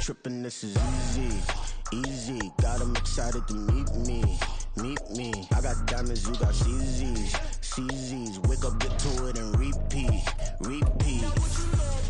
tripping, this is easy, easy. Got 'em excited to meet me, meet me. I got diamonds, you got CZs, CZs. Wake up, get to it, and repeat, repeat.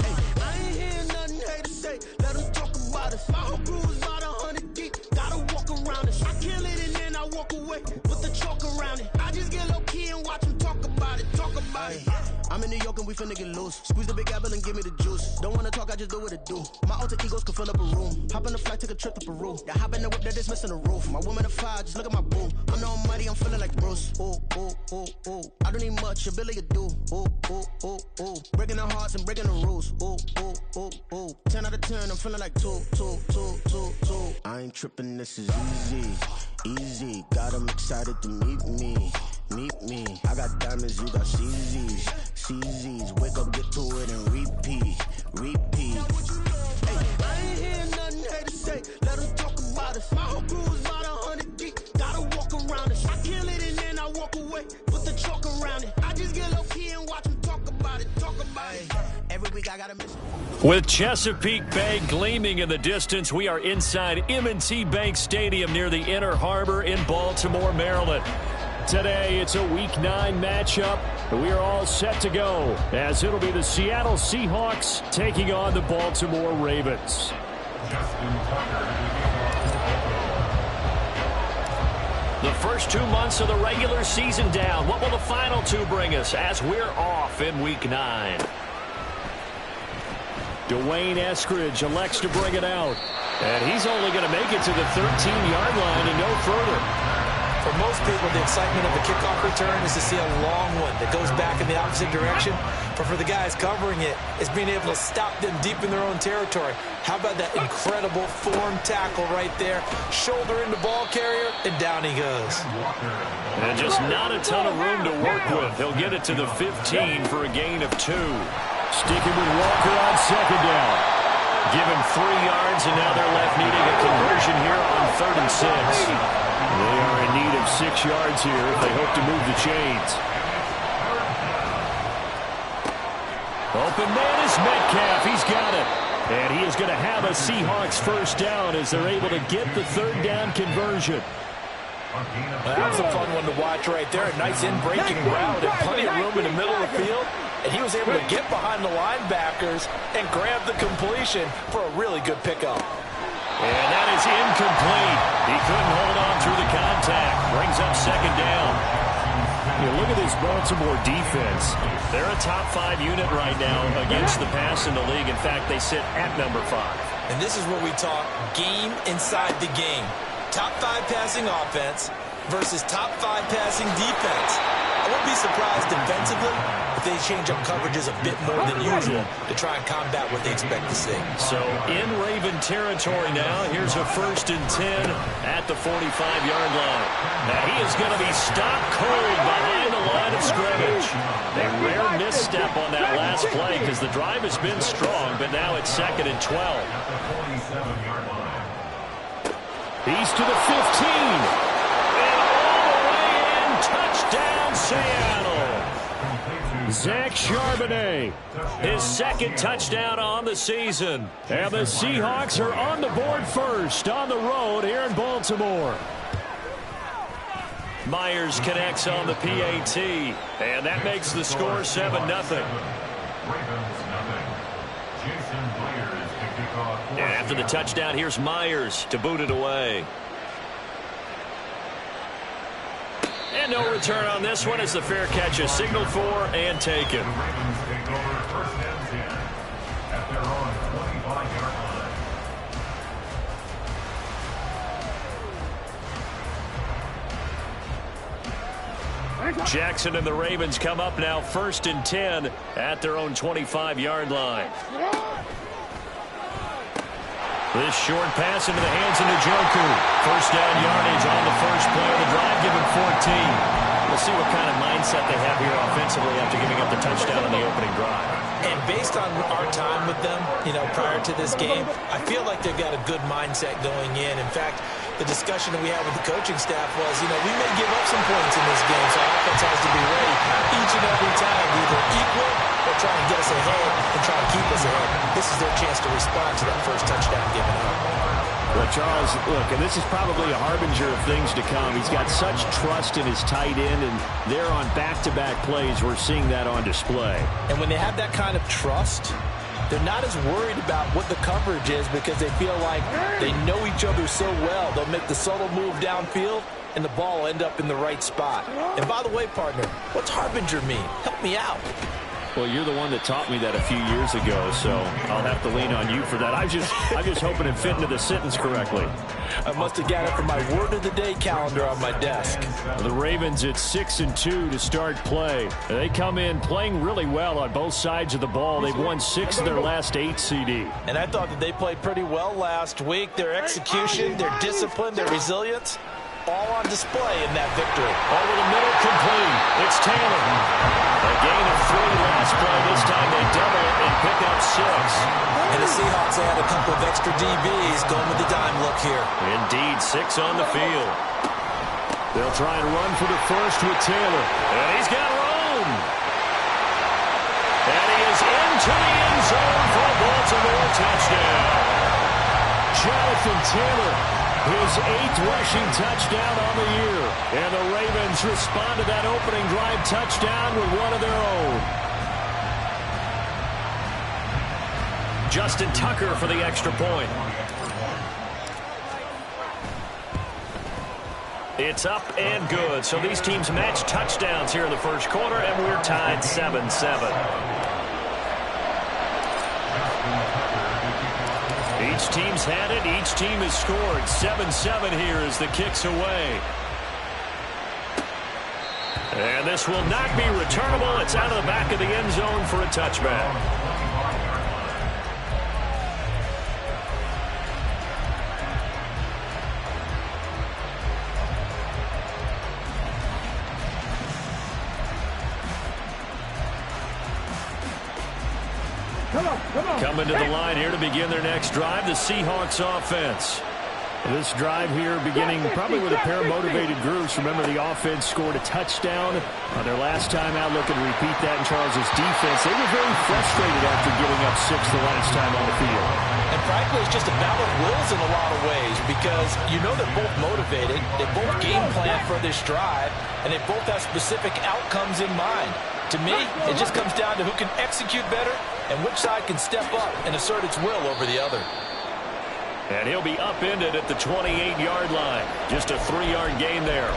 Hey, I ain't hearing nothing haters say. Let them talk about us. My whole crew is about 100 deep. Gotta walk around it. I kill it and then I walk away. Put the chalk around it. I just get low key and watch them talk about it. Talk about it. I'm in New York and we finna get loose. Squeeze the big apple and give me the juice. Don't wanna talk, I just do what it do. My alter egos can fill up a room. Hop on the flight, take a trip to Peru. Yeah, hop in the whip that is missing the roof. My woman a fire, just look at my boo. I'm the almighty, I'm feeling like Bruce. Ooh, ooh, ooh, ooh. I don't need much, your Billy you do. Ooh, ooh, ooh, ooh. Breaking the hearts and breaking the rules. Ooh, ooh, ooh, ooh. 10 out of 10, I'm feeling like 2, 2, 2, 2, 2. I ain't tripping, this is easy, easy. Got 'em excited to meet me, meet me. I got diamonds, you got CZs, CZs. Wake up, get to it, and repeat, repeat. Hey, I ain't hearing nothing haters say. Let them talk about us. My whole crew is about 100 deep. Gotta walk around it. I kill it and then I walk away. Put the chalk around it. I just get low key and watch them talk about it. Talk about it. Every week I gotta miss. With Chesapeake Bay gleaming in the distance, we are inside M&T Bank Stadium near the Inner Harbor in Baltimore, Maryland. Today, it's a Week 9 matchup. We are all set to go, as it'll be the Seattle Seahawks taking on the Baltimore Ravens. The first 2 months of the regular season down. What will the final 2 bring us as we're off in Week 9? Dwayne Eskridge elects to bring it out. And he's only going to make it to the 13-yard line and no further. For most people, the excitement of the kickoff return is to see a long one that goes back in the opposite direction. But for the guys covering it, it's being able to stop them deep in their own territory. How about that incredible form tackle right there? Shoulder into ball carrier, and down he goes. And just not a ton of room to work with. He'll get it to the 15 for a gain of 2. Sticking with Walker on second down. Give him 3 yards, and now they're left needing a conversion here on 3rd and 6. They are in need of 6 yards here if they hope to move the chains. Open man is Metcalf. He's got it. And he is going to have a Seahawks first down as they're able to get the 3rd down conversion. Well, that was a fun one to watch right there. A nice in-breaking route and plenty of room in the middle of the field. And he was able to get behind the linebackers and grab the completion for a really good pickup. And that is incomplete. He couldn't hold on through the contact. Brings up 2nd down. Look at this Baltimore defense. They're a top 5 unit right now against the pass in the league. In fact, they sit at number 5. And this is where we talk game inside the game. Top 5 passing offense versus top 5 passing defense. I wouldn't be surprised defensively if they change up coverages a bit more than usual to try and combat what they expect to see. So in Raven territory now, here's a 1st and 10 at the 45-yard line. Now he is going to be stopped cold behind the line of scrimmage. A rare misstep on that last play because the drive has been strong, but now it's 2nd and 12. He's to the 15. And all the way in, touchdown Seattle. Zach Charbonnet, his 2nd touchdown on the season. And the Seahawks are on the board first on the road here in Baltimore. Myers connects on the PAT, and that makes the score 7-0. And after the touchdown, here's Myers to boot it away. And no return on this one as the fair catch is signaled for and taken. Jackson and the Ravens come up now 1st and 10 at their own 25-yard line. This short pass into the hands of Njoku. 1st down yardage on the first play of the drive, giving 14. We'll see what kind of mindset they have here offensively after giving up the touchdown on the opening drive. And based on our time with them, prior to this game, I feel like they've got a good mindset going in. In fact, the discussion that we had with the coaching staff was, we may give up some points in this game, so our offense has to be ready each and every time to either equal or they'll try and get us ahead and try and keep us ahead. This is their chance to respond to that first touchdown given up. Well, Charles, look, and this is probably a harbinger of things to come. He's got such trust in his tight end, and they're on back-to-back plays. We're seeing that on display. And when they have that kind of trust, they're not as worried about what the coverage is because they feel like they know each other so well. They'll make the subtle move downfield, and the ball will end up in the right spot. And by the way, partner, what's harbinger mean? Help me out. Well, you're the one that taught me that a few years ago, so I'll have to lean on you for that. I'm just hoping it fit into the sentence correctly. I must have got it from my word of the day calendar on my desk. The Ravens at 6-2 to start play. They come in playing really well on both sides of the ball. They've won 6 of their last 8 CD. And I thought that they played pretty well last week. Their execution, their discipline, their resilience, all on display in that victory. Over the middle, complete. It's Taylor. A gain of 3 last play. This time they double it and pick up 6. And the Seahawks add a couple of extra DBs going with the dime look here. Indeed, 6 on the field. They'll try and run for the first with Taylor. And he's got room. And he is into the end zone for a Baltimore touchdown. Jonathan Taylor, his 8th rushing touchdown on the year. And the Ravens respond to that opening drive touchdown with one of their own. Justin Tucker for the extra point. It's up and good. So these teams match touchdowns here in the first quarter, and we're tied 7-7. Each team's had it. Each team has scored. 7-7 here as the kick's away. And this will not be returnable. It's out of the back of the end zone for a touchback. Coming to the line here to begin their next drive, the Seahawks offense. This drive here beginning probably with a pair of motivated groups. Remember, the offense scored a touchdown on their last time out. Looking to repeat that in Charles's defense. They were very frustrated after giving up 6 the last time on the field. And frankly, it's just a battle of wills in a lot of ways because you know they're both motivated. They both game plan for this drive, and they both have specific outcomes in mind. To me, it just comes down to who can execute better and which side can step up and assert its will over the other. And he'll be upended at the 28-yard line. Just a 3-yard gain there.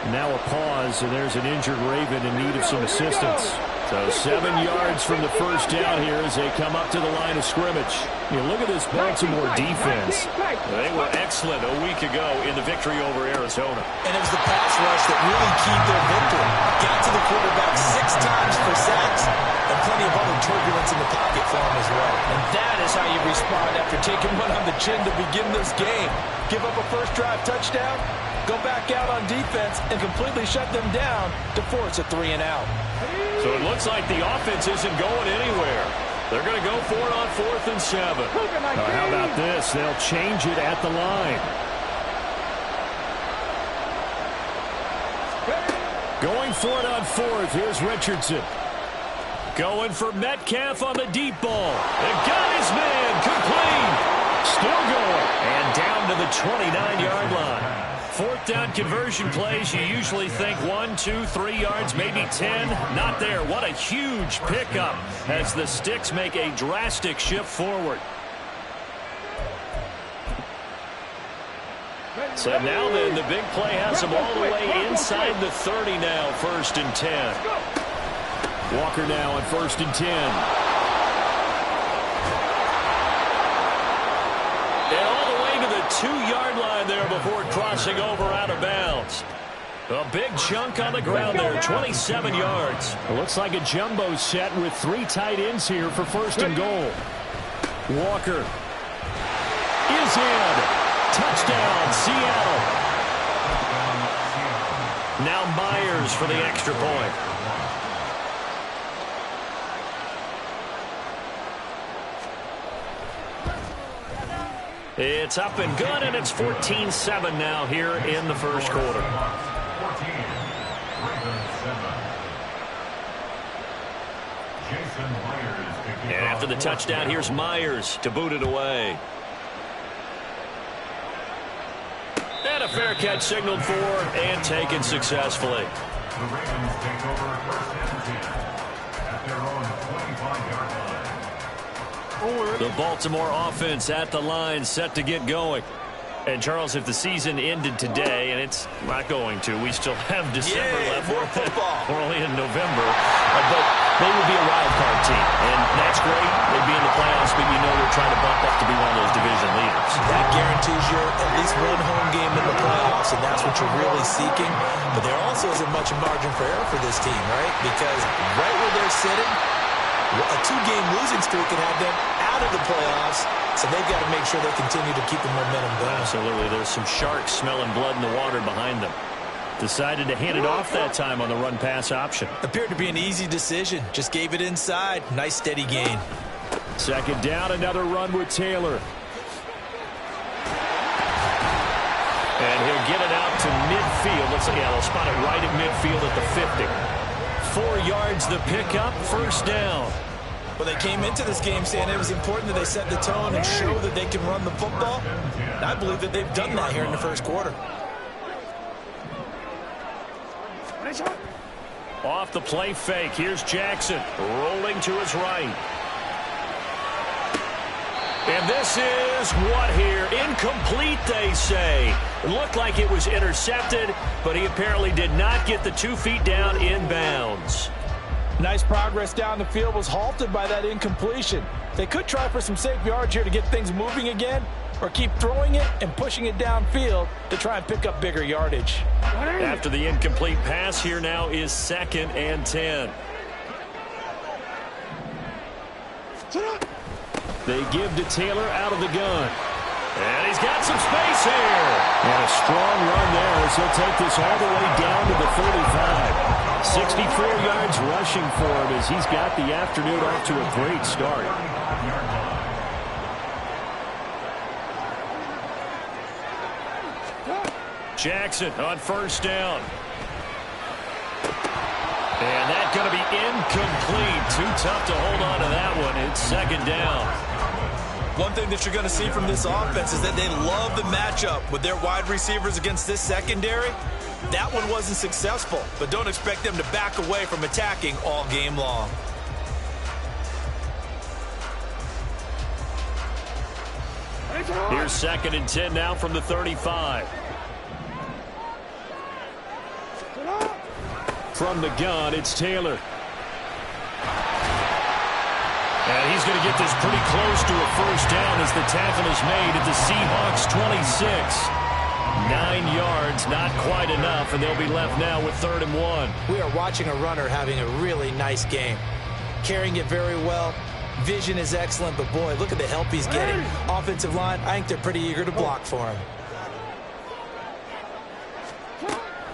Now a pause, and there's an injured Raven in need of some assistance. So 7 yards from the first down here as they come up to the line of scrimmage. You look at this Baltimore defense. They were excellent a week ago in the victory over Arizona. And it was the pass rush that really keyed their victory. Got to the quarterback 6 times for sacks and plenty of other turbulence in the pocket for him as well. And that is how you respond after taking one on the chin to begin this game. Give up a first drive touchdown, go back out on defense, and completely shut them down to force a 3-and-out. So it looks like the offense isn't going anywhere. They're going to go for it on 4th and 7. How about this? They'll change it at the line. Going for it on 4th. Here's Richardson. Going for Metcalf on the deep ball. And got his man. Complete. Still going. And down to the 29-yard line. 4th down conversion plays, you usually think 1, 2, 3 yards, maybe 10. Not there. What a huge pickup as the Sticks make a drastic shift forward. So now then, the big play has them all the way inside the 30 now, 1st and 10. Walker now on 1st and 10. And all the way to the 2-yard line there before crossing over out of bounds. A big chunk on the ground there, 27 yards. It looks like a jumbo set with 3 tight ends here for 1st and goal. Walker is in. Touchdown, Seattle. Now Myers for the extra point. It's up and good, and it's 14-7 now here in the first quarter. After the touchdown, here's Myers to boot it away. And a fair catch signaled for and taken successfully. The Ravens take over first and 10 at their own 25-yard line. The Baltimore offense at the line, set to get going. And, Charles, if the season ended today, and it's not going to, we still have December left. More football. We're only in November. But they would be a wild card team. And that's great. They'd be in the playoffs, but you know they're trying to bump up to be one of those division leaders. That guarantees you at least one home game in the playoffs, and that's what you're really seeking. But there also isn't much margin for error for this team, right? Because right where they're sitting, a 2-game losing streak could have them out of the playoffs, so they've got to make sure they continue to keep the momentum going. Absolutely. There's some sharks smelling blood in the water behind them. Decided to hand it off that time on the run-pass option. Appeared to be an easy decision. Just gave it inside. Nice, steady gain. Second down, another run with Taylor. And he'll get it out to midfield. Let's see, they'll spot it right at midfield at the 50. 4 yards the pickup, first down. Well, they came into this game saying it was important that they set the tone and show that they can run the football. And I believe that they've done that here in the first quarter. Off the play fake, here's Jackson rolling to his right. And this is what here? Incomplete, they say. It looked like it was intercepted, but he apparently did not get the 2 feet down in bounds. Nice progress down the field was halted by that incompletion. They could try for some safe yards here to get things moving again, or keep throwing it and pushing it downfield to try and pick up bigger yardage. After the incomplete pass, here now is 2nd and 10. They give to Taylor out of the gun. And he's got some space here. And a strong run there as he'll take this all the way down to the 35. 64 yards rushing for him as he's got the afternoon off to a great start. Jackson on first down. And that's going to be incomplete. Too tough to hold on to that one. It's 2nd down. One thing that you're going to see from this offense is that they love the matchup with their wide receivers against this secondary. That one wasn't successful, but don't expect them to back away from attacking all game long. Here's 2nd and 10 now from the 35. From the gun, it's Taylor. And he's going to get this pretty close to a first down as the tackle is made at the Seahawks 26. 9 yards, not quite enough, and they'll be left now with 3rd and 1. We are watching a runner having a really nice game. Carrying it very well. Vision is excellent, but boy, look at the help he's getting. Offensive line, I think they're pretty eager to block for him.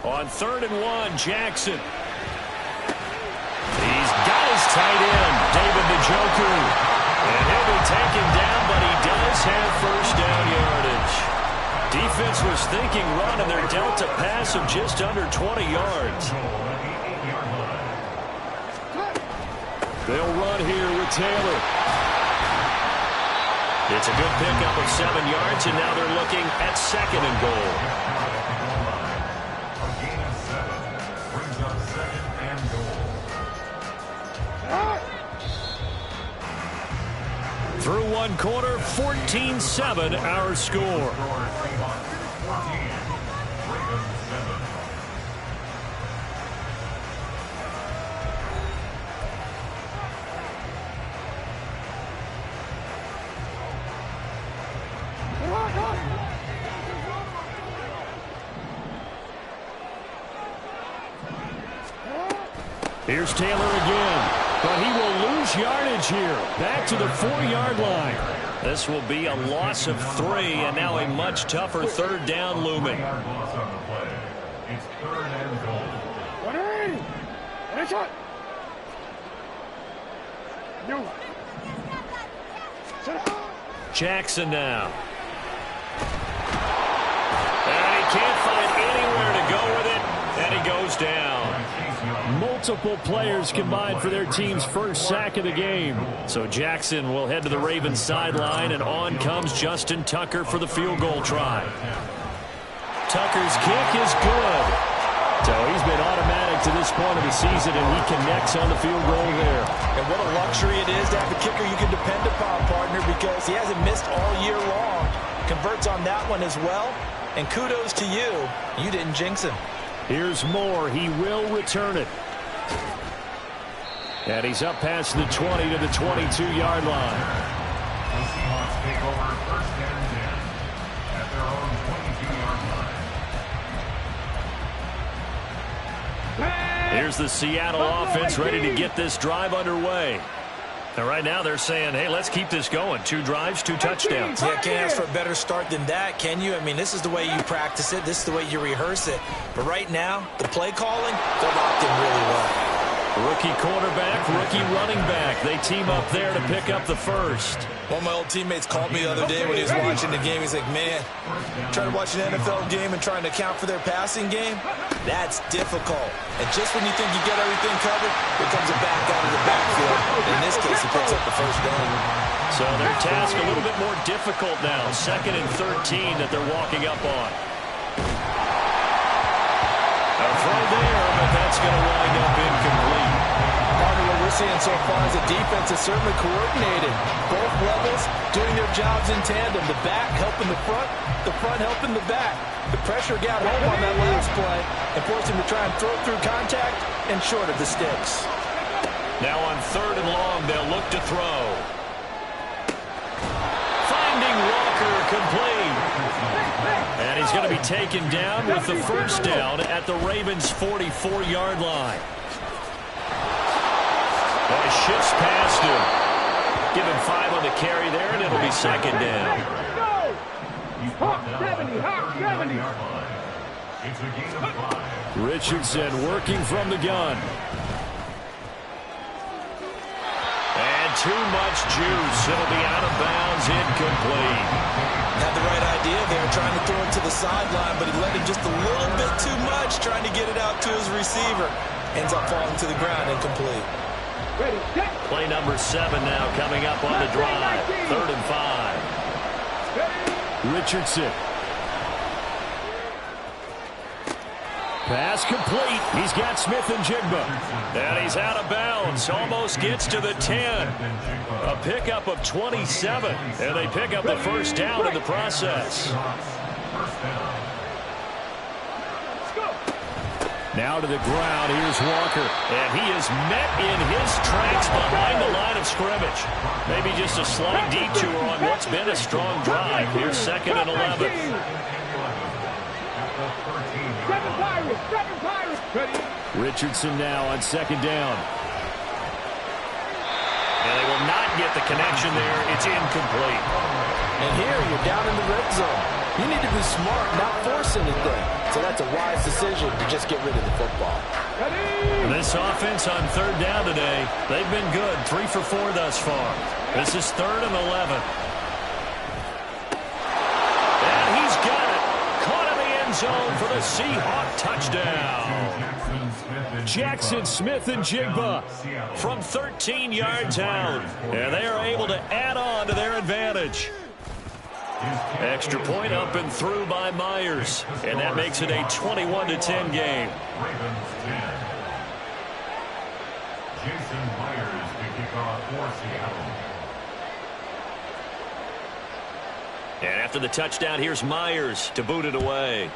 On 3rd and 1, Jackson. He's got his tight end, David Njoku. And he'll be taken down, but he does have first down yardage. Defense was thinking run, and they're dealt a pass of just under 20 yards. They'll run here with Taylor. It's a good pickup of 7 yards, and now they're looking at 2nd and goal. Through 1 quarter, 14-7 our score. Here's Taylor again. But he will lose yardage here. Back to the 4-yard line. This will be a loss of 3, and now a much tougher 3rd down looming. It's 3rd and goal. Jackson now. And he can't find anywhere to go with it, and he goes down. multiple players combined for their team's first sack of the game. So Jackson will head to the Ravens sideline, and on comes Justin Tucker for the field goal try. Tucker's kick is good. So he's been automatic to this point of the season, and he connects on the field goal there. And what a luxury it is to have a kicker you can depend upon, partner, because he hasn't missed all year long. Converts on that one as well. And kudos to you. You didn't jinx him. Here's Moore. He will return it. And he's up past the 20 to the 22-yard line. The Seahawks take over first and 10 at their own 22-yard line. Here's the Seattle offense ready to get this drive underway. And right now they're saying, hey, let's keep this going. 2 drives, 2 touchdowns. Yeah, can't ask for a better start than that, can you? I mean, this is the way you practice it. This is the way you rehearse it. But right now, the play calling, they're locked in really well. Rookie quarterback, rookie running back. They team up there to pick up the first. One of my old teammates called me the other day when he was watching the game. He's like, man, trying to watch an NFL game and trying to account for their passing game, that's difficult. And just when you think you get everything covered, here comes a back out of the backfield. In this case, he picks up the first down. So their task a little bit more difficult now. 2nd and 13 that they're walking up on. A throw there, but that's going to wind up incomplete. Partner, what we're seeing so far is the defense is certainly coordinated. Both levels doing their jobs in tandem. The back helping the front helping the back. The pressure got home on that last play and forced him to try and throw through contact and short of the sticks. Now on 3rd and long, they'll look to throw. Finding Walker complete. And he's going to be taken down with the first down at the Ravens' 44-yard line. Well, he shifts past him. Give him 5 on the carry there, and it'll be 2nd down. He's brought down at the 30-yard line. It's a gain of 5. Richardson working from the gun. And too much juice. It'll be out of bounds, incomplete. Had the right idea there, trying to throw it to the sideline, but he let him just a little bit too much, trying to get it out to his receiver. Ends up falling to the ground, incomplete. Play number 7 now coming up on the drive. 3rd and 5. Richardson. Pass complete. He's got Smith and Jigba. And he's out of bounds. Almost gets to the 10. A pickup of 27. And they pick up the first down in the process. Now to the ground. Here's Walker. And he is met in his tracks behind the line of scrimmage. Maybe just a slight detour on what's been a strong drive. Here's 2nd and 11. Richardson now on 2nd down. And they will not get the connection there. It's incomplete. And here you're down in the red zone. You need to be smart, not force anything. So that's a wise decision to just get rid of the football. This offense on 3rd down today, they've been good. 3 for 4 thus far. This is 3rd and 11. And he's got it. Caught in the end zone for the Seahawk touchdown. Jackson, Smith, and Jigba from 13 yards out. And they are able to add on to their advantage. Extra point up and through by Myers. And that makes it a 21-10 game. Ravens 10. Jason Myers to kick off for Seattle. And after the touchdown, here's Myers to boot it away.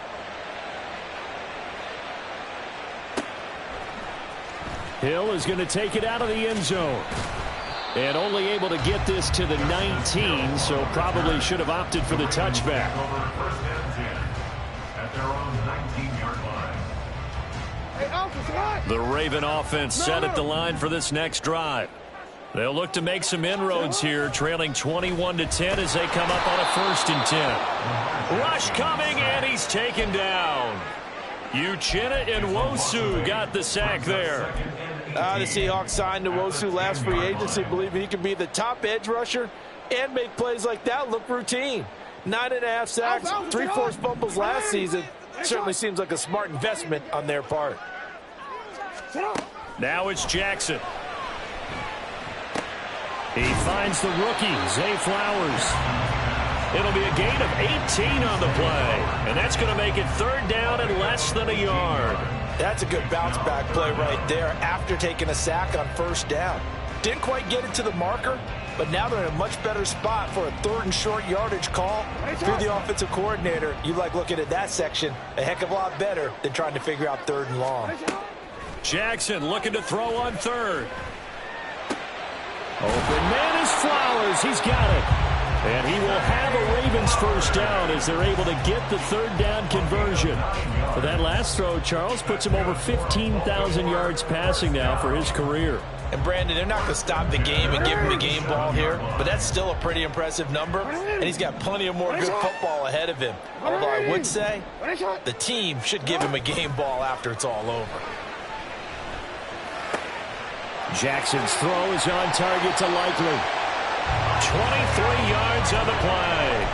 Hill is going to take it out of the end zone. And only able to get this to the 19, so probably should have opted for the touchback. Over first and 10 at their own 19-yard line. The Raven offense set at the line for this next drive. They'll look to make some inroads here, trailing 21-10 as they come up on a 1st and 10. Rush coming, and he's taken down. Uchenna and Nwosu got the sack there. The Seahawks signed Nwosu last free agency, believing he could be the top edge rusher and make plays like that look routine. 9.5 sacks, 3 forced fumbles last season. Certainly seems like a smart investment on their part. Now it's Jackson. He finds the rookie, Zay Flowers. It'll be a gain of 18 on the play. And that's going to make it third down and less than a yard. That's a good bounce-back play right there after taking a sack on first down. Didn't quite get it to the marker, but now they're in a much better spot for a third and short yardage call. If you're the offensive coordinator, you like looking at that section a heck of a lot better than trying to figure out third and long. Jackson looking to throw on third. Open man is Flowers. He's got it. And he will have a Ravens first down as they're able to get the third down conversion. For that last throw, Charles puts him over 15,000 yards passing now for his career. And Brandon, they're not going to stop the game and give him the game ball here, but that's still a pretty impressive number, and he's got plenty of more good football ahead of him. Although I would say the team should give him a game ball after it's all over. Jackson's throw is on target to Likely. 23 yards on the play.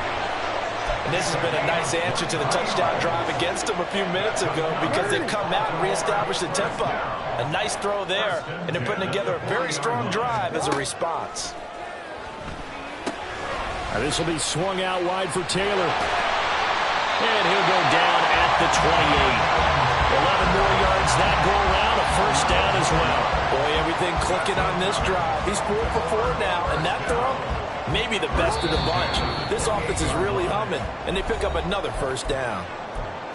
And this has been a nice answer to the touchdown drive against them a few minutes ago because they've come out and reestablished the tempo. A nice throw there, and they're putting together a very strong drive as a response. This will be swung out wide for Taylor. And he'll go down at the 28. 11 more yards that go around, a first down as well. Boy, everything clicking on this drive. He's 4 for 4 now, and that throw, maybe the best of the bunch. This offense is really humming, and they pick up another first down.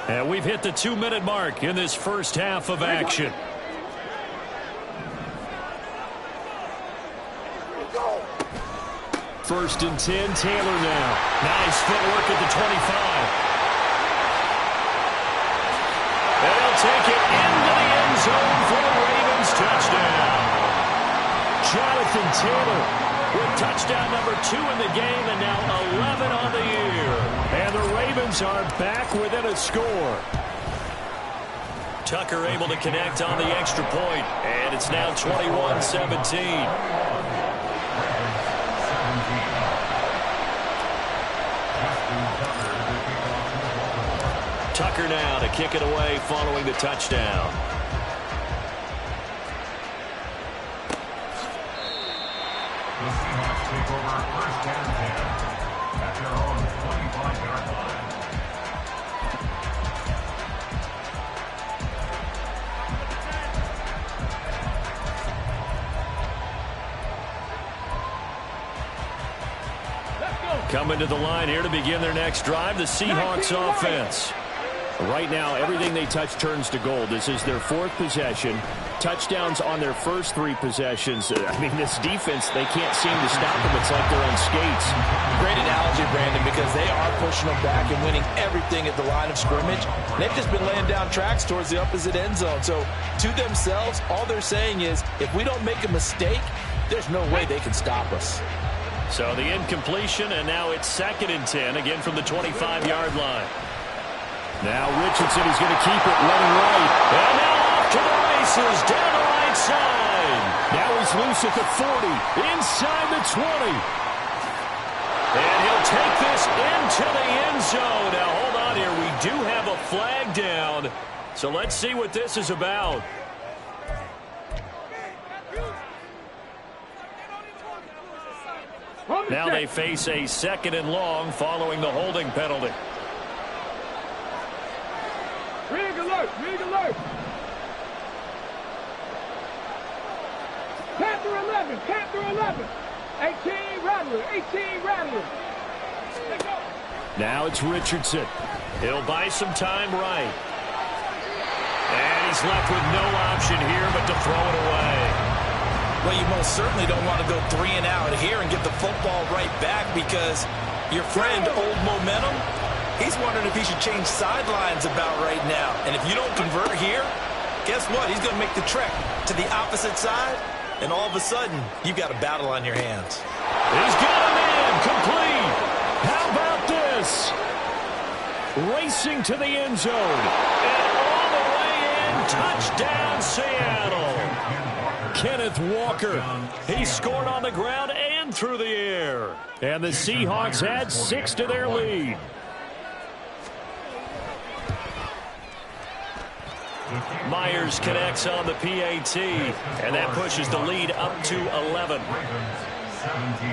And we've hit the 2-minute mark in this first half of action. First and 10, Taylor now. Nice footwork at the 25. They'll take it into the end zone for the Ravens touchdown. Jonathan Taylor with touchdown number 2 in the game and now 11 on the year. And the Ravens are back within a score. Tucker able to connect on the extra point, and it's now 21-17. Tucker now to kick it away following the touchdown. The Seahawks take over first and 10 at their own 25-yard line. Coming to the line here to begin their next drive, the Seahawks offense. Right now, everything they touch turns to gold. This is their 4th possession. Touchdowns on their first 3 possessions. I mean, this defense, they can't seem to stop them. It's like they're on skates. Great analogy, Brandon, because they are pushing them back and winning everything at the line of scrimmage. And they've just been laying down tracks towards the opposite end zone. So, to themselves, all they're saying is, if we don't make a mistake, there's no way they can stop us. So, the incompletion, and now it's 2nd and 10, again from the 25-yard line. Now Richardson is going to keep it running right. And now off to the races down the right side. Now he's loose at the 40, inside the 20. And he'll take this into the end zone. Now hold on here. We do have a flag down. So let's see what this is about. Now they face a 2nd and long following the holding penalty. Rig alert! Rig alert! Panther 11! Panther 11! 18 Rattler! 18 Rattler! Now it's Richardson. He'll buy some time right. And he's left with no option here but to throw it away. Well, you most certainly don't want to go 3 and out here and get the football right back because your friend, Old Momentum, he's wondering if he should change sidelines about right now. And if you don't convert here, guess what? He's going to make the trek to the opposite side, and all of a sudden, you've got a battle on your hands. He's got him in, complete. How about this? Racing to the end zone. And all the way in, touchdown, Seattle. Kenneth Walker. He scored on the ground and through the air. And the Seahawks add 6 to their lead. Myers connects on the PAT, and that pushes the lead up to 11. Ravens 17.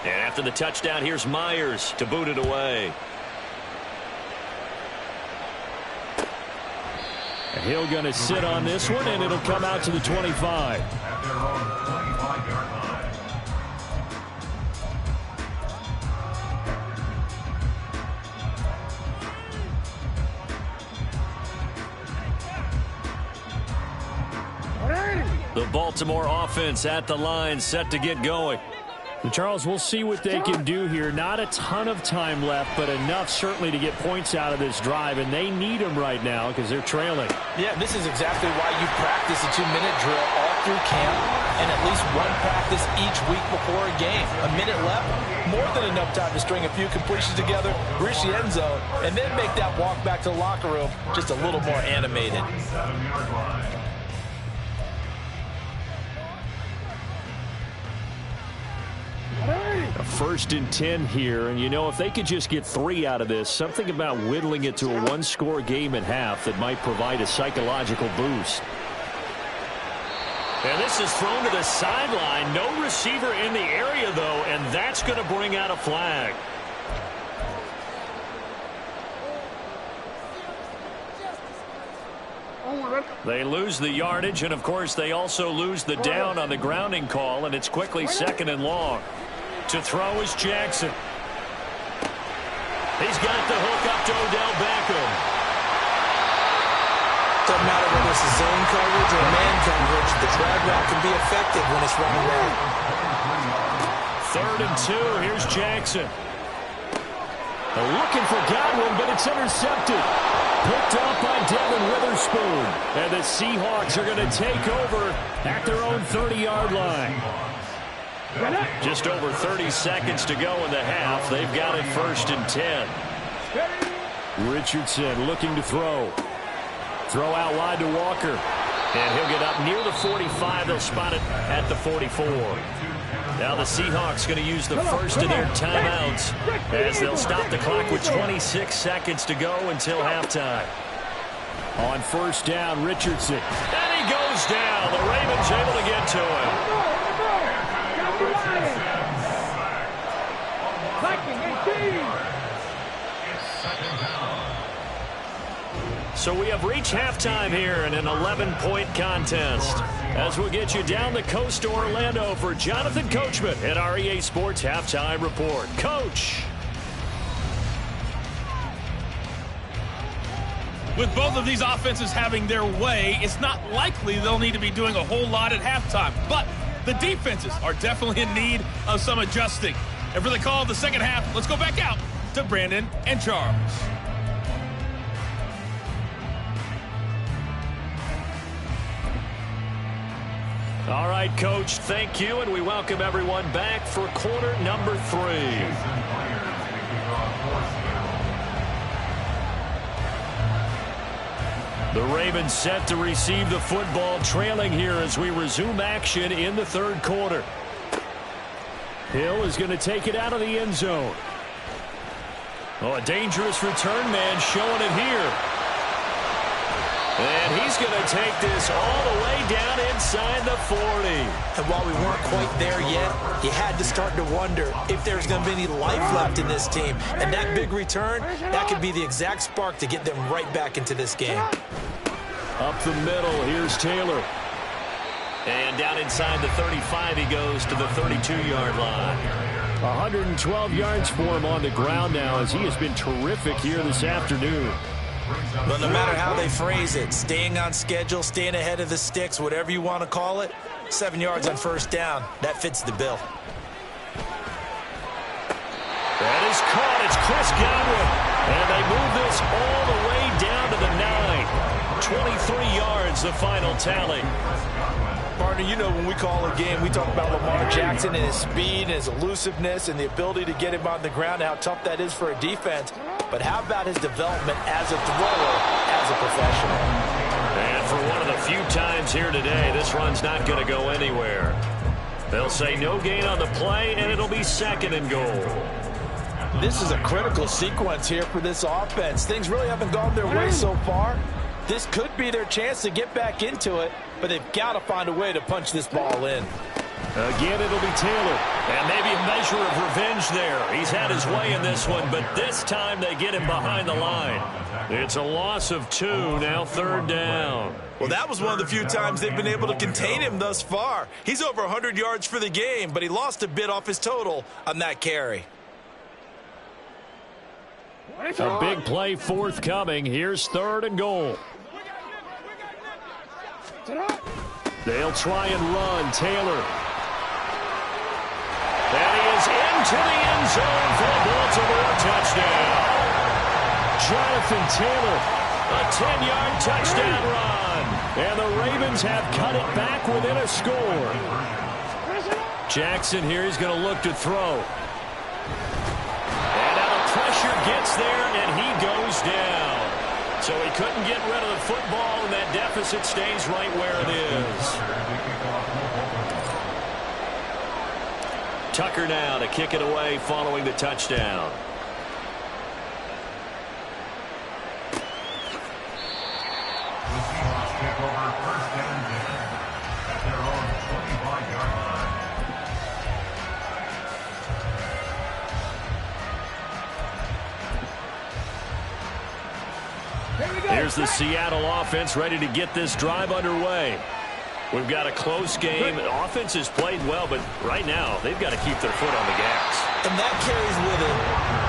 And after the touchdown, here's Myers to boot it away. Hill going to sit on this one, and it'll come out to the 25. At their own 25-yard line. The Baltimore offense at the line, set to get going. And Charles, we'll see what they can do here. Not a ton of time left, but enough certainly to get points out of this drive, and they need them right now because they're trailing. Yeah, this is exactly why you practice a 2-minute drill all through camp and at least one practice each week before a game. A minute left, more than enough time to string a few completions together, reach the end zone, and then make that walk back to the locker room just a little more animated. 27-yard line. A 1st and 10 here, and you know, if they could just get 3 out of this, something about whittling it to a one-score game at half that might provide a psychological boost. And this is thrown to the sideline. No receiver in the area, though, and that's going to bring out a flag. They lose the yardage, and, of course, they also lose the down on the grounding call, and it's quickly 2nd and long. To throw is Jackson. He's got the hook up to Odell Beckham. Doesn't matter whether it's a zone coverage or man coverage, the drag route can be effective when it's run away. 3rd and 2, here's Jackson. Looking for Godwin, but it's intercepted. Picked up by Devin Witherspoon. And the Seahawks are going to take over At their own 30-yard line. just over 30 seconds to go in the half. They've got it 1st and 10. Richardson looking to throw. Throw out wide to Walker. And he'll get up near the 45. They'll spot it at the 44. Now the Seahawks going to use the first of their timeouts as they'll stop the clock with 26 seconds to go until halftime. On 1st down, Richardson. And he goes down. The Ravens able to get to him. So we have reached halftime here in an 11-point contest. As we'll get you down the coast to Orlando for Jonathan Coachman at our EA Sports Halftime Report. Coach. With both of these offenses having their way, it's not likely they'll need to be doing a whole lot at halftime. But the defenses are definitely in need of some adjusting. And for the call of the second half, let's go back out to Brandon and Charles. All right, Coach, thank you, and we welcome everyone back for quarter number 3. The Ravens set to receive the football, trailing here as we resume action in the 3rd quarter. Hill is going to take it out of the end zone. Oh, a dangerous return man showing it here. And he's going to take this all the way down inside the 40. And while we weren't quite there yet, you had to start to wonder if there's going to be any life left in this team. And that big return, that could be the exact spark to get them right back into this game. Up the middle, here's Taylor. And down inside the 35, he goes to the 32-yard line. 112 yards for him on the ground now as he has been terrific here this afternoon. But no matter how they phrase it, staying on schedule, staying ahead of the sticks, whatever you want to call it, 7 yards on 1st down, that fits the bill. That is caught. It's Chris Godwin. And they move this all the way down to the 9. 23 yards, the final tally. Partner, you know when we call a game, we talk about Lamar Jackson and his speed and his elusiveness and the ability to get him on the ground and how tough that is for a defense. But how about his development as a thrower, as a professional? And for one of the few times here today, this run's not going to go anywhere. They'll say no gain on the play, and it'll be 2nd and goal. this is a critical sequence here for this offense. Things really haven't gone their way so far. This could be their chance to get back into it, but they've got to find a way to punch this ball in. Again, it'll be Taylor. And maybe a measure of revenge there. He's had his way in this one, but this time they get him behind the line. It's a loss of 2, now 3rd down. Well, that was one of the few times they've been able to contain him thus far. He's over 100 yards for the game, but he lost a bit off his total on that carry. A big play forthcoming. Here's 3rd and goal. They'll try and run. Taylor. And he is into the end zone for a Baltimore touchdown. Jonathan Taylor, a 10-yard touchdown run. And the Ravens have cut it back within a score. Jackson here, he's going to look to throw. And now the pressure gets there, and he goes down. So he couldn't get rid of the football, and that deficit stays right where it is. Tucker now to kick it away following the touchdown. Here's the Seattle offense ready to get this drive underway. We've got a close game. The offense has played well, but right now they've got to keep their foot on the gas. And that carries with it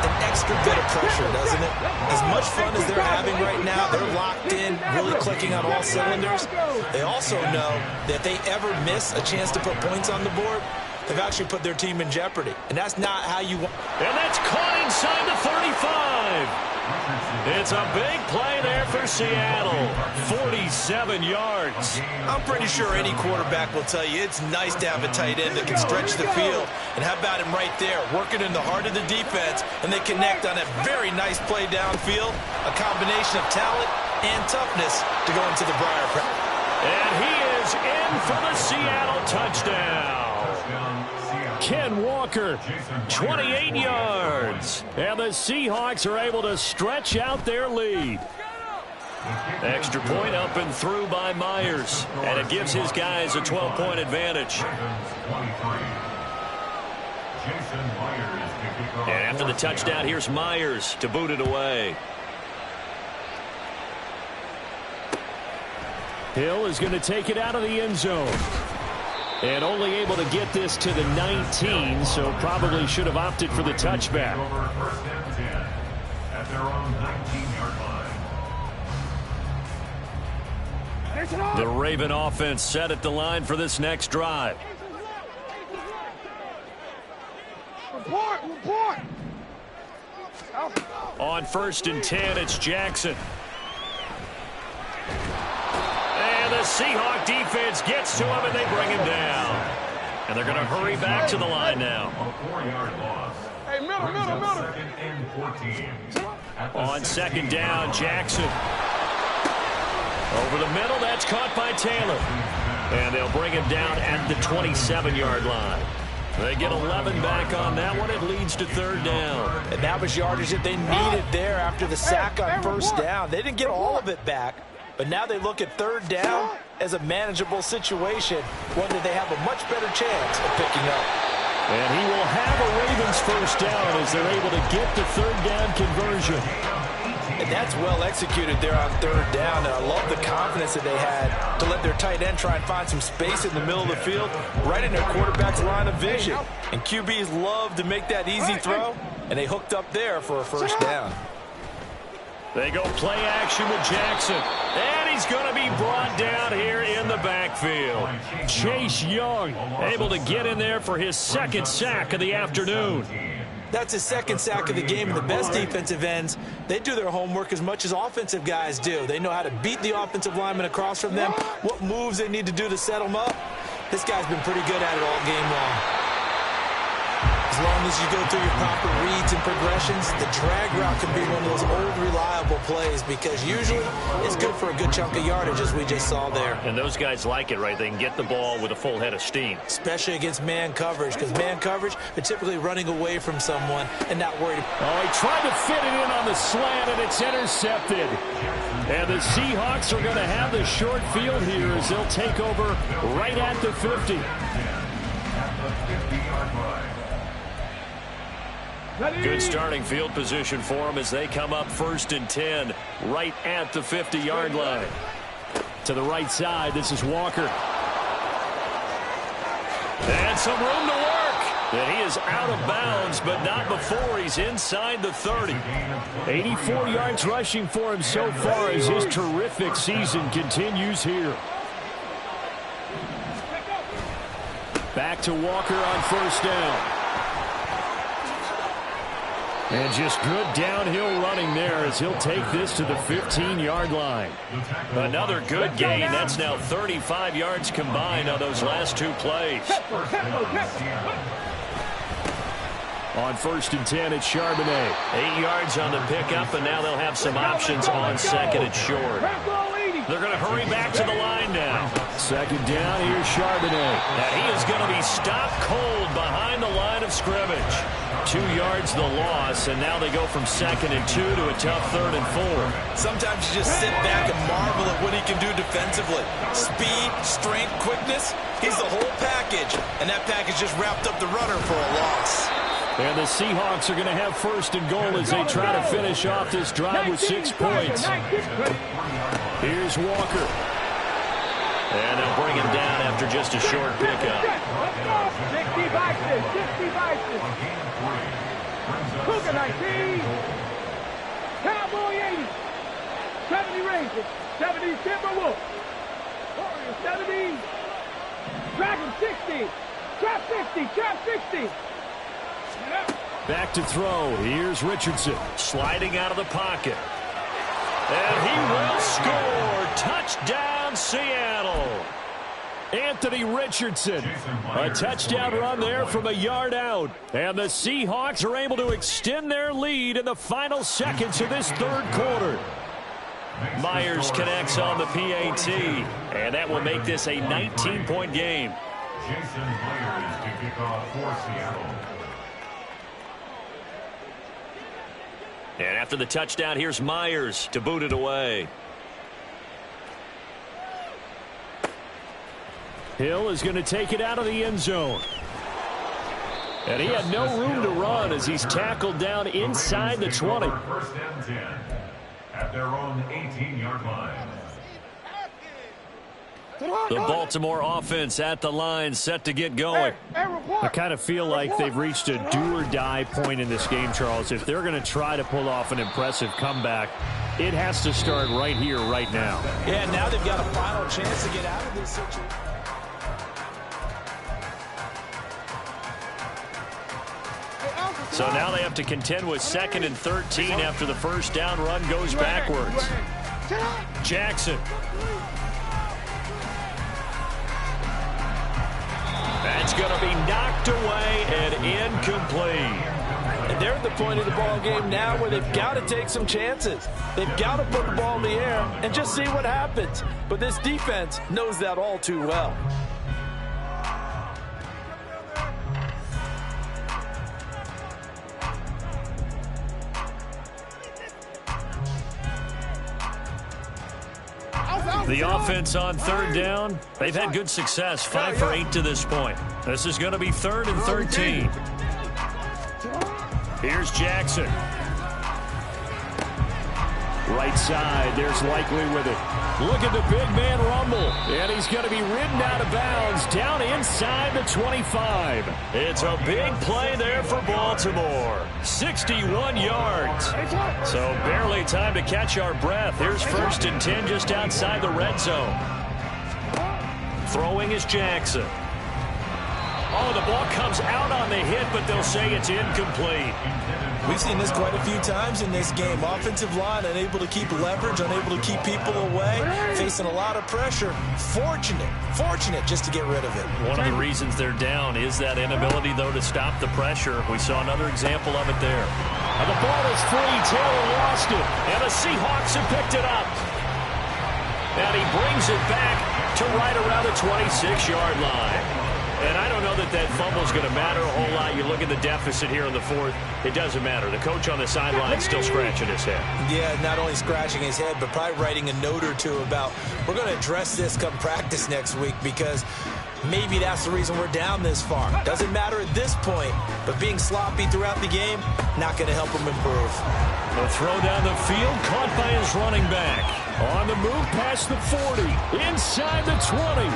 an extra bit of pressure, doesn't it? As much fun as they're having right now, they're locked in, really clicking on all cylinders. They also know that if they ever miss a chance to put points on the board, they've actually put their team in jeopardy. And that's not how you want. And that's caught inside the 35. It's a big play there for Seattle. 47 yards. I'm pretty sure any quarterback will tell you it's nice to have a tight end that can stretch the field. And how about him right there, working in the heart of the defense, and they connect on a very nice play downfield, a combination of talent and toughness to go into the Briar Patch. And he is in for the Seattle touchdown. Ken Walker, 28 yards. And the Seahawks are able to stretch out their lead. Extra point up and through by Myers. And it gives his guys a 12-point advantage. And after the touchdown, here's Myers to boot it away. Hill is going to take it out of the end zone. And only able to get this to the 19, so probably should have opted for the touchback. The Raven offense set at the line for this next drive. Report. On 1st and 10, it's Jackson. And the Seahawk defense gets to him, and they bring him down. And they're going to hurry back to the line now. Hey, middle. On 2nd down, Jackson. Over the middle, that's caught by Taylor. And they'll bring him down at the 27-yard line. They get 11 back on that one. It leads to 3rd down. And that was yardage that they needed there after the sack on 1st down. They didn't get all of it back. But now they look at 3rd down as a manageable situation, one that they have a much better chance of picking up. And he will have a Ravens 1st down as they're able to get the 3rd down conversion. And that's well executed there on 3rd down. And I love the confidence that they had to let their tight end try and find some space in the middle of the field, right in their quarterback's line of vision. And QBs love to make that easy throw, and they hooked up there for a 1st down. They go play action with Jackson. And he's going to be brought down here in the backfield. Chase Young able to get in there for his 2nd sack of the afternoon. That's his 2nd sack of the game, and the best defensive ends, they do their homework as much as offensive guys do. They know how to beat the offensive lineman across from them, what moves they need to do to set them up. This guy's been pretty good at it all game long. As long as you go through your proper reads and progressions, the drag route can be one of those old reliable plays because usually it's good for a good chunk of yardage, as we just saw there. And those guys like it, right? They can get the ball with a full head of steam. Especially against man coverage, because man coverage, they're typically running away from someone and not worried. Oh, he tried to fit it in on the slant, and it's intercepted. And the Seahawks are going to have the short field here as they'll take over right at the 50. Good starting field position for them as they come up 1st and 10 right at the 50-yard line. To the right side, this is Walker. And some room to work. And he is out of bounds, but not before he's inside the 30. 84 yards rushing for him so far as his terrific season continues here. Back to Walker on 1st down. And just good downhill running there as he'll take this to the 15-yard line. Another good gain. That's now 35 yards combined on those last 2 plays. On 1st and 10, it's Charbonnet. 8 yards on the pickup, and now they'll have some options on 2nd and short. They're going to hurry back to the line now. 2nd down, here's Charbonnet. And he is going to be stopped cold behind the line of scrimmage. 2 yards the loss, and now they go from 2nd and 2 to a tough 3rd and 4. Sometimes you just sit back and marvel at what he can do defensively. Speed, strength, quickness, he's the whole package. And that package just wrapped up the runner for a loss. And the Seahawks are going to have 1st and goal as they try to finish off this drive with 6 points. Here's Walker. And they'll bring him down after just a short pickup. 60 Vikings, 60 Vikings. Cougar 19. Cowboy 80. 70 Rangers. 70 Timberwolves. Warriors 70. Dragon 60. Trap 50. Trap 60. Back to throw. Here's Richardson. Sliding out of the pocket. And he will score. Touchdown, Seattle. Anthony Richardson. A touchdown run there from a yard out. And the Seahawks are able to extend their lead in the final seconds of this 3rd quarter. Myers connects on the PAT. And that will make this a 19-point game. Jason Myers to kick off for Seattle. And after the touchdown, here's Myers to boot it away. Hill is going to take it out of the end zone. And he had no room to run as he's tackled down inside the 20. 1st and 10 at their own 18-yard line. The Baltimore offense at the line, set to get going. I kind of feel like they've reached a do-or-die point in this game, Charles. If they're going to try to pull off an impressive comeback, it has to start right here, right now. Yeah, now they've got a final chance to get out of this situation. So now they have to contend with 2nd and 13 after the 1st down run goes backwards. Jackson. That's going to be knocked away and incomplete. And they're at the point of the ball game now where they've got to take some chances. They've got to put the ball in the air and just see what happens. But this defense knows that all too well. The offense on 3rd down, they've had good success, 5 for 8 to this point. This is going to be 3rd and 13. Here's Jackson. Right side, there's Likely with it. Look at the big man rumble. And he's going to be ridden out of bounds down inside the 25. It's a big play there for Baltimore. 61 yards. So barely time to catch our breath. Here's 1st and 10 just outside the red zone. Throwing is Jackson. Oh, the ball comes out on the hit, but they'll say it's incomplete. We've seen this quite a few times in this game. Offensive line unable to keep leverage, unable to keep people away, facing a lot of pressure. Fortunate just to get rid of it. One of the reasons they're down is that inability, though, to stop the pressure. We saw another example of it there. And the ball is free. Taylor lost it. And the Seahawks have picked it up. And he brings it back to right around the 26-yard line. And I don't know that that fumble is going to matter a whole lot. You look at the deficit here in the fourth. It doesn't matter. The coach on the sideline is still scratching his head. Yeah, not only scratching his head, but probably writing a note or two about, we're going to address this come practice next week, because maybe that's the reason we're down this far. Doesn't matter at this point, but being sloppy throughout the game, not going to help him improve. The throw down the field, caught by his running back. On the move past the 40, inside the 20.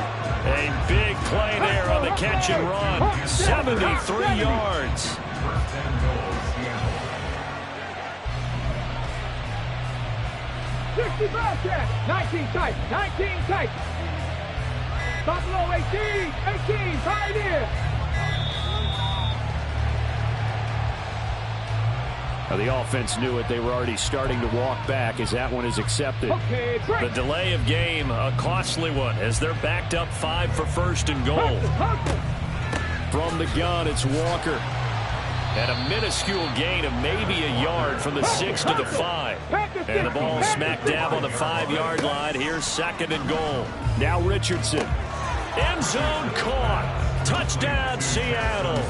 A big play there on the catch and run. 73 yards. 65 catch, 19 tight, 19 tight. Buffalo 18, Pioneer. The offense knew it. They were already starting to walk back as that one is accepted. Okay, the delay of game, a costly one, as they're backed up 5 for first and goal. From the gun, it's Walker. And a minuscule gain of maybe a yard from the 6 to the 5. And the ball smack dab on the 5-yard line. Here's second and goal. Now Richardson. End zone caught. Touchdown, Seattle.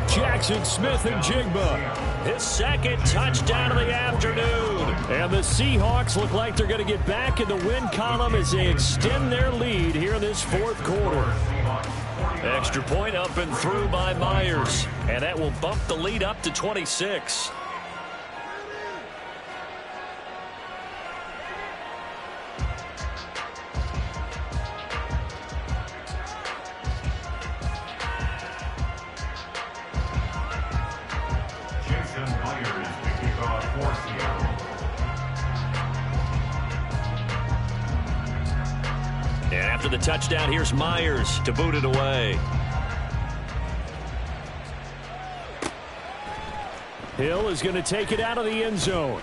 Jackson Smith and Jigba. His second touchdown of the afternoon. And the Seahawks look like they're going to get back in the win column as they extend their lead here in this fourth quarter. Extra point up and through by Myers. And that will bump the lead up to 26. And after the touchdown, here's Myers to boot it away. Hill is going to take it out of the end zone.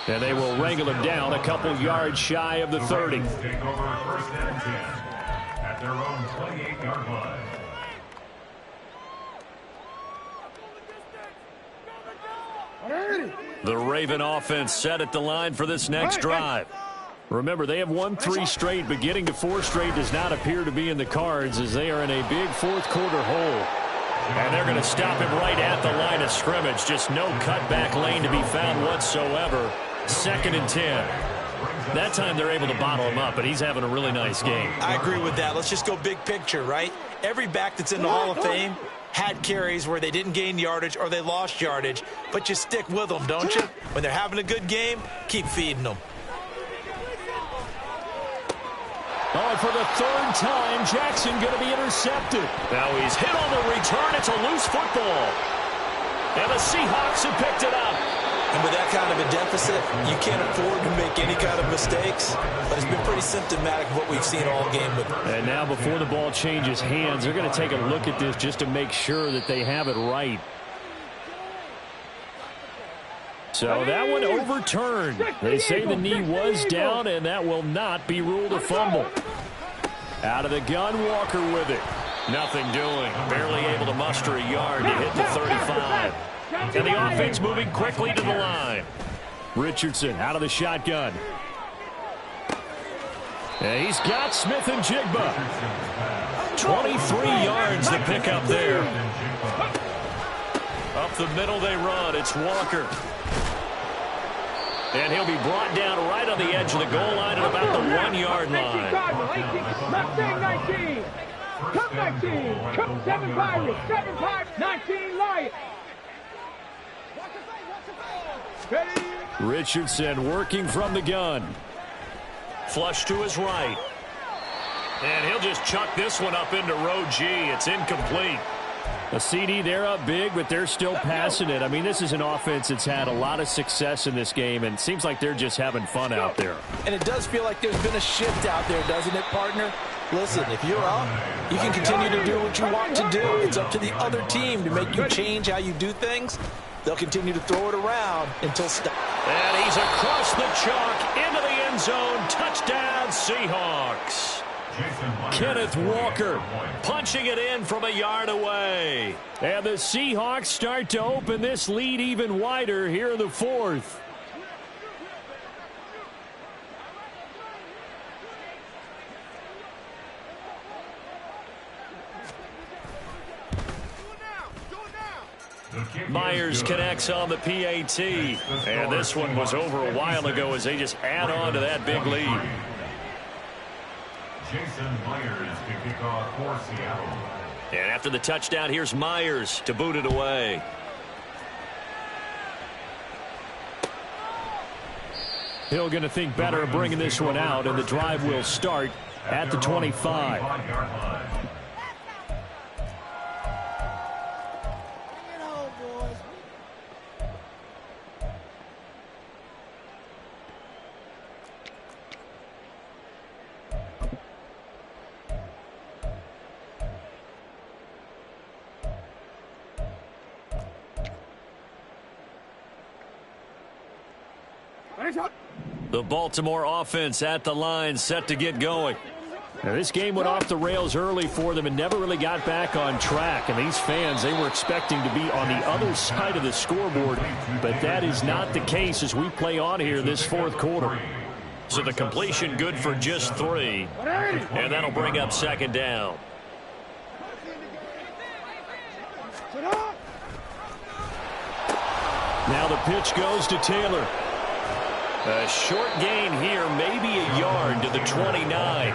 And they will wrangle him down a couple yards shy of the 30. Take over first and 10 at their own 28-yard line. The Raven offense set at the line for this next drive. Remember, they have won 3 straight, but getting to 4 straight does not appear to be in the cards as they are in a big fourth quarter hole. And they're going to stop him right at the line of scrimmage. Just no cutback lane to be found whatsoever. Second and 10. That time they're able to bottle him up, but he's having a really nice game. I agree with that. Let's just go big picture, right? Every back that's in the Hall of Fame had carries where they didn't gain yardage or they lost yardage, but you stick with them, don't you? When they're having a good game, keep feeding them. Oh, for the 3rd time, Jackson going to be intercepted. Now he's hit on the return. It's a loose football. And the Seahawks have picked it up. And with that kind of a deficit, you can't afford to make any kind of mistakes. But it's been pretty symptomatic of what we've seen all game with them. And now before the ball changes hands, they're going to take a look at this just to make sure that they have it right. So that one overturned. They say the knee was down, and that will not be ruled a fumble. Out of the gun, Walker with it. Nothing doing. Barely able to muster a yard to hit the 35. And the offense moving quickly to the line. Richardson out of the shotgun. And he's got Smith and Jigba. 23 yards to pick up there. Up the middle they run. It's Walker. And he'll be brought down right on the edge of the goal line at about the 1-yard line. 19. Come 19. Come 7 Pirates. 7 Pirates. 19 Lions. Richardson working from the gun. Flush to his right. And he'll just chuck this one up into row G. It's incomplete. A CD, they're up big, but they're still passing it. I mean, this is an offense that's had a lot of success in this game, and it seems like they're just having fun out there. And it does feel like there's been a shift out there, doesn't it, partner? Listen, if you're up, you can continue to do what you want to do. It's up to the other team to make you change how you do things. They'll continue to throw it around until stop. And he's across the chalk into the end zone. Touchdown, Seahawks. Kenneth Walker punching it in from a yard away. And the Seahawks start to open this lead even wider here in the fourth. Myers connects on the PAT. And this one was over a while ago as they just add on to that big lead. Jason Myers to kick off for Seattle. And after the touchdown, here's Myers to boot it away. Hill going to think better of bringing this one out, and the drive will start at the 25. The Baltimore offense at the line, set to get going. Now, this game went off the rails early for them and never really got back on track. And these fans, they were expecting to be on the other side of the scoreboard, but that is not the case as we play on here this fourth quarter. So the completion good for just 3, and that'll bring up second down. Now the pitch goes to Taylor. A short gain here, maybe a yard to the 29.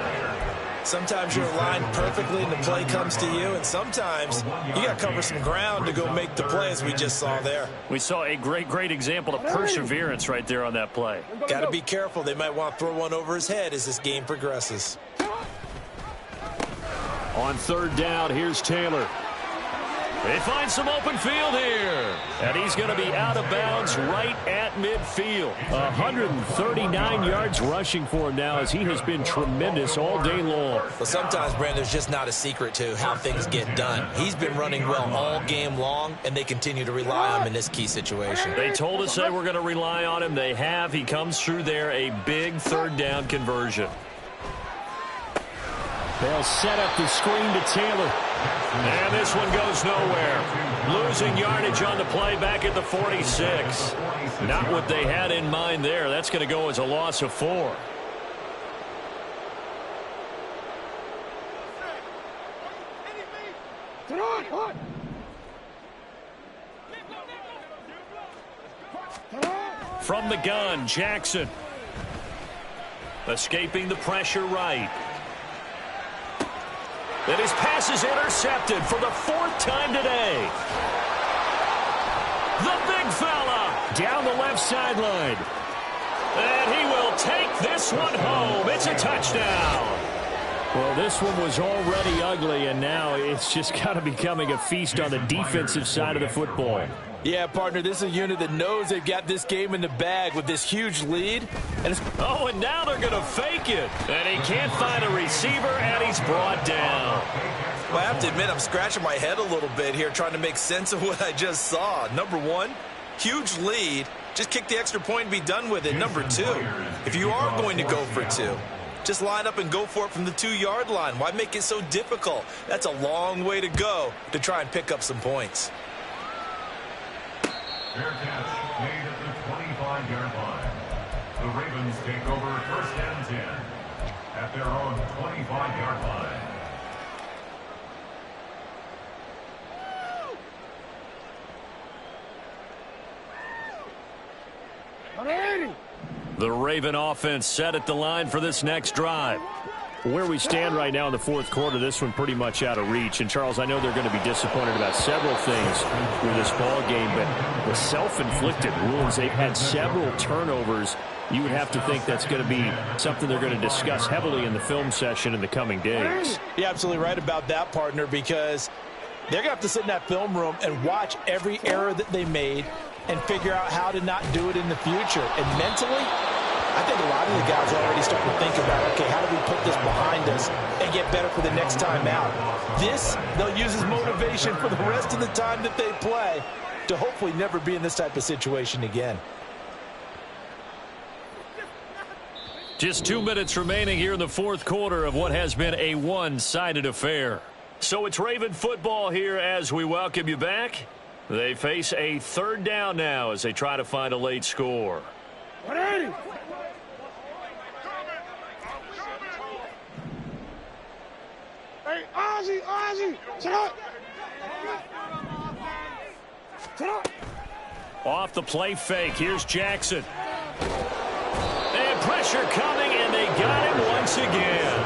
Sometimes you're aligned perfectly and the play comes to you, and sometimes you got to cover some ground to go make the play, as we just saw there. We saw a great example of perseverance right there on that play. Got to be careful. They might want to throw one over his head as this game progresses. On third down, here's Taylor. They find some open field here. And he's going to be out of bounds right at midfield. 139 yards rushing for him now as he has been tremendous all day long. Well, sometimes, Brandon, there's just not a secret to how things get done. He's been running well all game long, and they continue to rely on him in this key situation. They told us they were going to rely on him. They have. He comes through there, a big third down conversion. They'll set up the screen to Taylor. And this one goes nowhere. Losing yardage on the play back at the 46. Not what they had in mind there. That's going to go as a loss of 4. From the gun, Jackson. Escaping the pressure right. And his pass is intercepted for the 4th time today. The big fella down the left sideline. And he will take this one home. It's a touchdown. Well, this one was already ugly, and now it's just kind of becoming a feast on the defensive side of the football. Yeah, partner, this is a unit that knows they've got this game in the bag with this huge lead. And now they're going to fake it. And he can't find a receiver, and he's brought down. Well, I have to admit, I'm scratching my head a little bit here trying to make sense of what I just saw. Number one, huge lead. Just kick the extra point and be done with it. Number two, if you are going to go for 2, just line up and go for it from the 2-yard line. Why make it so difficult? That's a long way to go to try and pick up some points. Fair catch made at the 25-yard line. The Ravens take over 1st and 10 at their own 25-yard line. The Raven offense set at the line for this next drive. Where we stand right now in the fourth quarter, this one pretty much out of reach. And, Charles, I know they're going to be disappointed about several things with this ball game, but the self-inflicted wounds, they've had several turnovers. You would have to think that's going to be something they're going to discuss heavily in the film session in the coming days. You're absolutely right about that, partner, because they're going to have to sit in that film room and watch every error that they made and figure out how to not do it in the future. And mentally, I think a lot of the guys are already starting to think about, okay, how do we put this behind us and get better for the next time out? This, they'll use as motivation for the rest of the time that they play to hopefully never be in this type of situation again. Just 2 minutes remaining here in the fourth quarter of what has been a one-sided affair. So it's Raven football here as we welcome you back. They face a third down now as they try to find a late score. Hey, Ozzy, sit up. Sit up. Off the play fake, here's Jackson. And pressure coming, and they got him once again.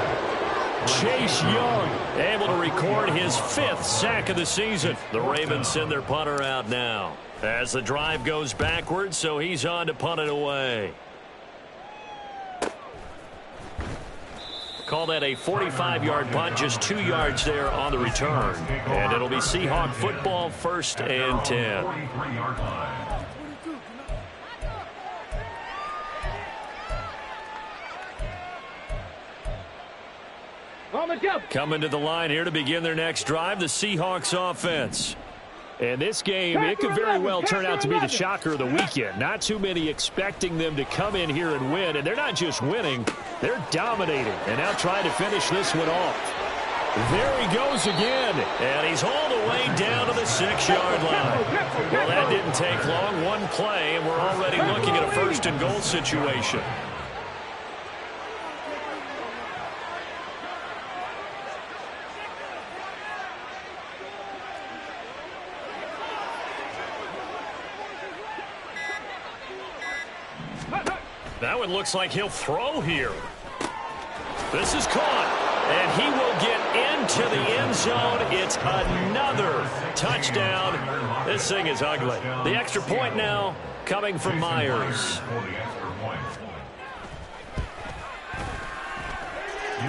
Chase Young able to record his 5th sack of the season. The Ravens send their punter out now as the drive goes backwards, so he's on to punt it away. Call that a 45-yard punt, just 2 yards there on the return. And it'll be Seahawk football, 1st and 10. Coming to the line here to begin their next drive, the Seahawks offense. And this game, it could very well turn out to be the shocker of the weekend. Not too many expecting them to come in here and win. And they're not just winning, they're dominating. And now trying to finish this one off. There he goes again. And he's all the way down to the 6-yard line. Well, that didn't take long. One play, and we're already looking at a 1st and goal situation. That one looks like he'll throw here. This is caught, and he will get into the end zone. It's another touchdown. This thing is ugly. The extra point now coming from Myers.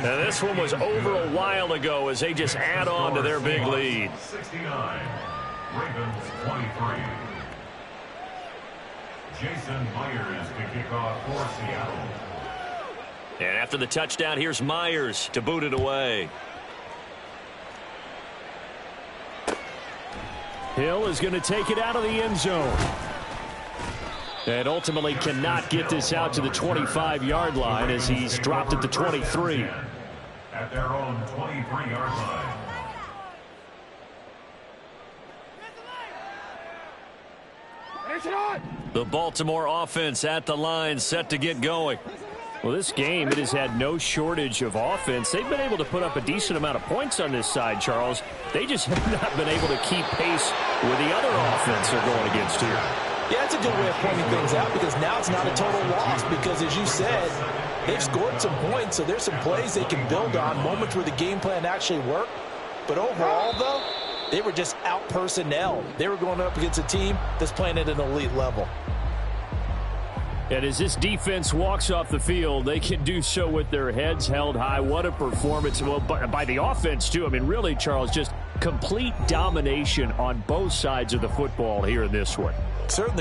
Now this one was over a while ago as they just add on to their big lead. 69, Ravens 23. Jason Myers to kick off for Seattle. And after the touchdown, here's Myers to boot it away. Hill is going to take it out of the end zone. And ultimately cannot get this out to the 25-yard line as he's dropped at the 23. At their own 23-yard line. The Baltimore offense at the line, set to get going. Well, this game, it has had no shortage of offense. They've been able to put up a decent amount of points on this side, Charles. They just have not been able to keep pace with the other offense they're going against here. Yeah, that's a good way of pointing things out because now it's not a total loss because, as you said, they've scored some points, so there's some plays they can build on, moments where the game plan actually worked. But overall, though, they were just out personnel. They were going up against a team that's playing at an elite level. And as this defense walks off the field, they can do so with their heads held high. What a performance. Well, by the offense, too. I mean, really, Charles, just complete domination on both sides of the football here in this one. Certainly.